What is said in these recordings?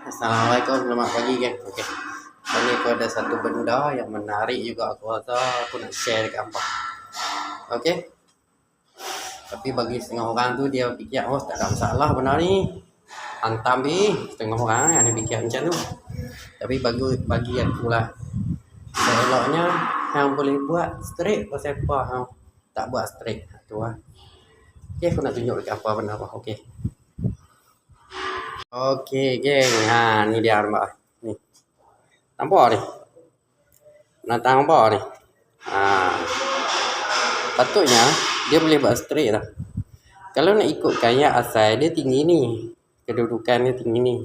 Assalamualaikum, selamat pagi geng. Okey. Hari ni aku ada satu benda yang menarik juga, aku rasa aku nak share dekat hangpa. Okey. Tapi bagi setengah orang tu dia fikir tak ada masalah benda ni. Hantam bi setengah orang ada fikir macam tu. Tapi bagi aku lah, seeloknya hang boleh buat straight pasal apa hang tak buat straight tu lah. Okey, aku nak tunjuk dekat apa benda apa. Okey. Okey geng, ni dia nampak ni. Nampak ni? Nampak ni? Patutnya dia boleh buat straight lah. Kalau nak ikutkan yang asal dia tinggi ni, kedudukan dia tinggi ni.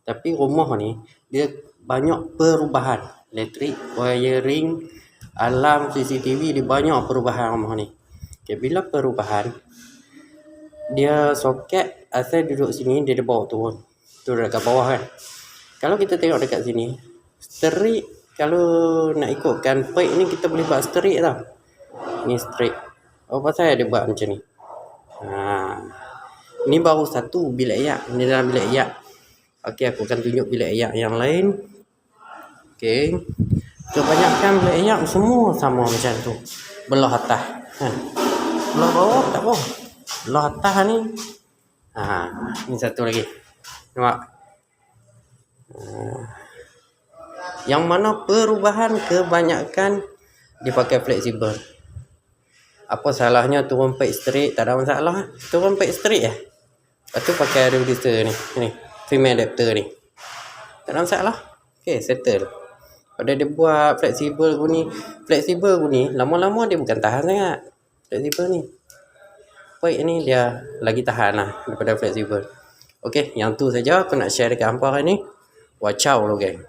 Tapi rumah ni dia banyak perubahan, elektrik, wiring, alarm, CCTV, dia banyak perubahan rumah ni. Okay, bila perubahan dia soket asal duduk sini, dia bawa turun. Tu dekat bawah kan. Kalau kita tengok dekat sini, straight, kalau nak ikutkan pipe ni kita boleh buat straight tau. Ni straight. Oh, pasal dia buat macam ni. Ni baru satu bilik ayak. Ni dalam bilik ayak. Okey, aku akan tunjuk bilik ayak yang lain. Okey. Kebanyakan bilik ayak semua sama macam tu. Belah atas. Belah bawah tak apa. Belah atas ni. Ni satu lagi. Nampak? Yang mana perubahan kebanyakan dipakai fleksibel. Apa salahnya turun pipe straight, tak ada masalah. Turun pipe straight Lepas tu pakai reducer ni female adapter ni, tak ada masalah. Okay, settle. Pada dia buat fleksibel ni lama-lama dia bukan tahan sangat. Fleksibel ni pipe ni dia lagi tahan lah daripada fleksibel. Okay, yang tu saja aku nak share dekat hampa hari ni. Watch out lo geng.